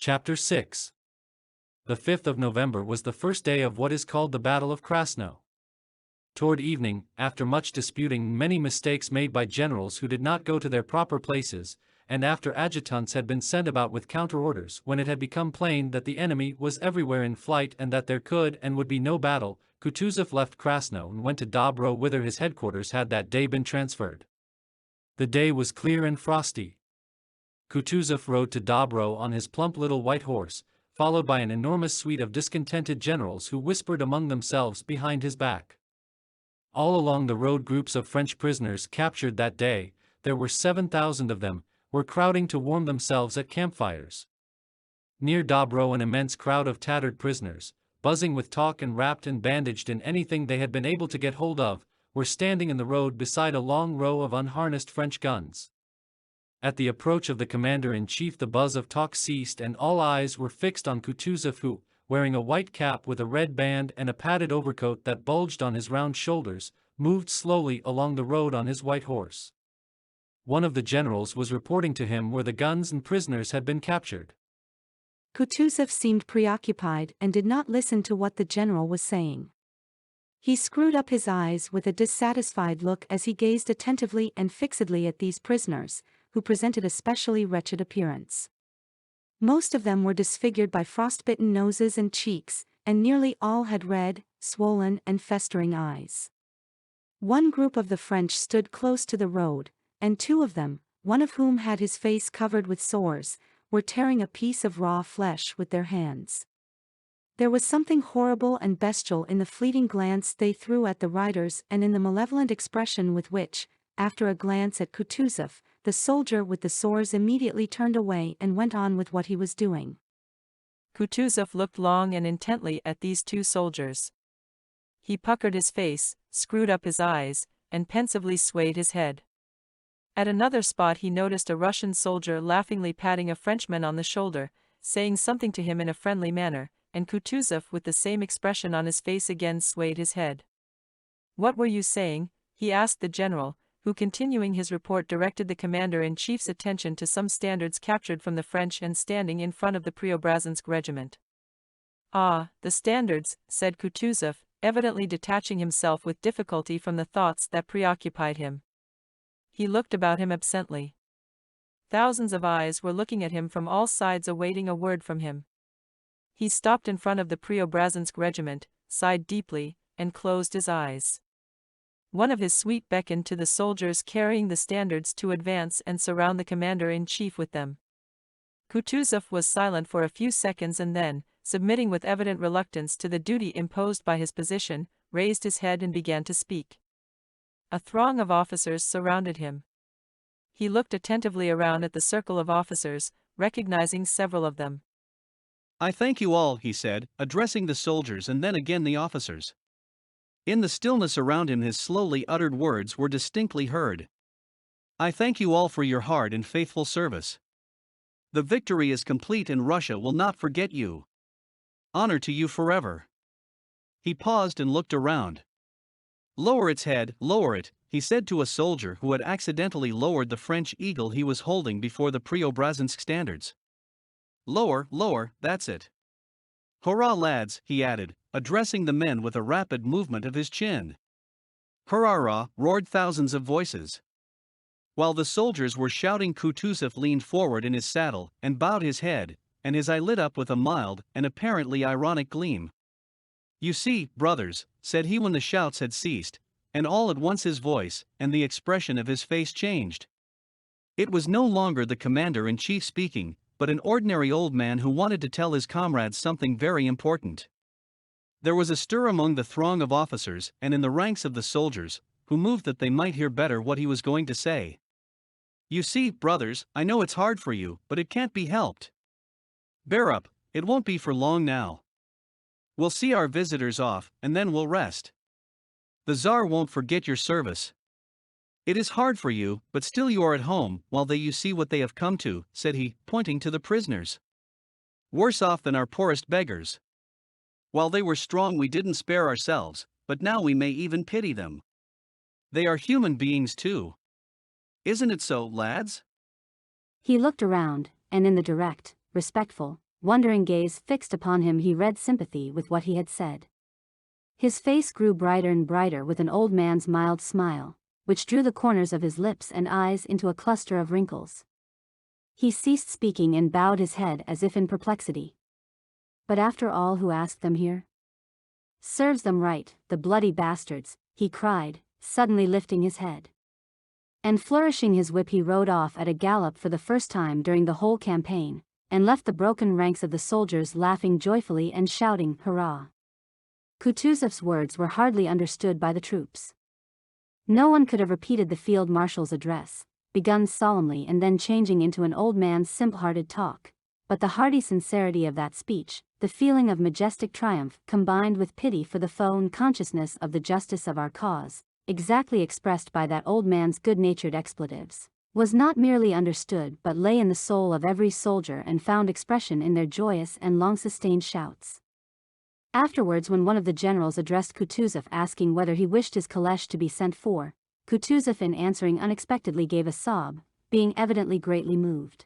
Chapter 6. The 5th of November was the first day of what is called the Battle of Krasnoe. Toward evening, after much disputing, many mistakes made by generals who did not go to their proper places, and after adjutants had been sent about with counterorders, when it had become plain that the enemy was everywhere in flight and that there could and would be no battle, Kutuzov left Krasnoe and went to Dobroe, whither his headquarters had that day been transferred. The day was clear and frosty. Kutuzov rode to Dobroe on his plump little white horse, followed by an enormous suite of discontented generals who whispered among themselves behind his back. All along the road groups of French prisoners captured that day, there were 7,000 of them, were crowding to warm themselves at campfires. Near Dobroe an immense crowd of tattered prisoners, buzzing with talk and wrapped and bandaged in anything they had been able to get hold of, were standing in the road beside a long row of unharnessed French guns. At the approach of the commander-in-chief the buzz of talk ceased and all eyes were fixed on Kutuzov who, wearing a white cap with a red band and a padded overcoat that bulged on his round shoulders, moved slowly along the road on his white horse. One of the generals was reporting to him where the guns and prisoners had been captured. Kutuzov seemed preoccupied and did not listen to what the general was saying. He screwed up his eyes with a dissatisfied look as he gazed attentively and fixedly at these prisoners, who presented a specially wretched appearance. Most of them were disfigured by frostbitten noses and cheeks, and nearly all had red, swollen and festering eyes. One group of the French stood close to the road, and two of them, one of whom had his face covered with sores, were tearing a piece of raw flesh with their hands. There was something horrible and bestial in the fleeting glance they threw at the riders and in the malevolent expression with which, after a glance at Kutuzov, the soldier with the sores immediately turned away and went on with what he was doing. Kutuzov looked long and intently at these two soldiers. He puckered his face, screwed up his eyes, and pensively swayed his head. At another spot he noticed a Russian soldier laughingly patting a Frenchman on the shoulder, saying something to him in a friendly manner, and Kutuzov with the same expression on his face again swayed his head. "What were you saying?" he asked the general, who continuing his report directed the commander-in-chief's attention to some standards captured from the French and standing in front of the Preobrazhensk regiment. "Ah, the standards," said Kutuzov, evidently detaching himself with difficulty from the thoughts that preoccupied him. He looked about him absently. Thousands of eyes were looking at him from all sides awaiting a word from him. He stopped in front of the Preobrazhensk regiment, sighed deeply, and closed his eyes. One of his suite beckoned to the soldiers carrying the standards to advance and surround the commander-in-chief with them. Kutuzov was silent for a few seconds and then, submitting with evident reluctance to the duty imposed by his position, raised his head and began to speak. A throng of officers surrounded him. He looked attentively around at the circle of officers, recognizing several of them. "I thank you all," he said, addressing the soldiers and then again the officers. In the stillness around him his slowly uttered words were distinctly heard. "I thank you all for your hard and faithful service. The victory is complete and Russia will not forget you. Honor to you forever." He paused and looked around. "Lower its head, lower it," he said to a soldier who had accidentally lowered the French eagle he was holding before the Preobrazhensk standards. "Lower, lower, that's it. Hurrah lads," he added, addressing the men with a rapid movement of his chin. "Hurrah!" roared thousands of voices. While the soldiers were shouting, Kutuzov leaned forward in his saddle and bowed his head, and his eye lit up with a mild and apparently ironic gleam. "You see, brothers," said he when the shouts had ceased, and all at once his voice and the expression of his face changed. It was no longer the commander-in-chief speaking, but an ordinary old man who wanted to tell his comrades something very important. There was a stir among the throng of officers and in the ranks of the soldiers, who moved that they might hear better what he was going to say. "You see, brothers, I know it's hard for you, but it can't be helped. Bear up, it won't be for long now. We'll see our visitors off, and then we'll rest. The Tsar won't forget your service. It is hard for you, but still you are at home, while you see what they have come to," said he, pointing to the prisoners. "Worse off than our poorest beggars. While they were strong we didn't spare ourselves, but now we may even pity them. They are human beings too. Isn't it so, lads?" He looked around, and in the direct, respectful, wondering gaze fixed upon him. He read sympathy with what he had said. His face grew brighter and brighter with an old man's mild smile, which drew the corners of his lips and eyes into a cluster of wrinkles. He ceased speaking and bowed his head as if in perplexity. But after all, who asked them here? Serves them right, the bloody bastards, he cried, suddenly lifting his head. And flourishing his whip he rode off at a gallop for the first time during the whole campaign, and left the broken ranks of the soldiers laughing joyfully and shouting, "Hurrah!" Kutuzov's words were hardly understood by the troops. No one could have repeated the field marshal's address, begun solemnly and then changing into an old man's simple-hearted talk, but the hearty sincerity of that speech, the feeling of majestic triumph combined with pity for the foe and consciousness of the justice of our cause, exactly expressed by that old man's good-natured expletives, was not merely understood but lay in the soul of every soldier and found expression in their joyous and long-sustained shouts. Afterwards, when one of the generals addressed Kutuzov asking whether he wished his caleche to be sent for, Kutuzov in answering unexpectedly gave a sob, being evidently greatly moved.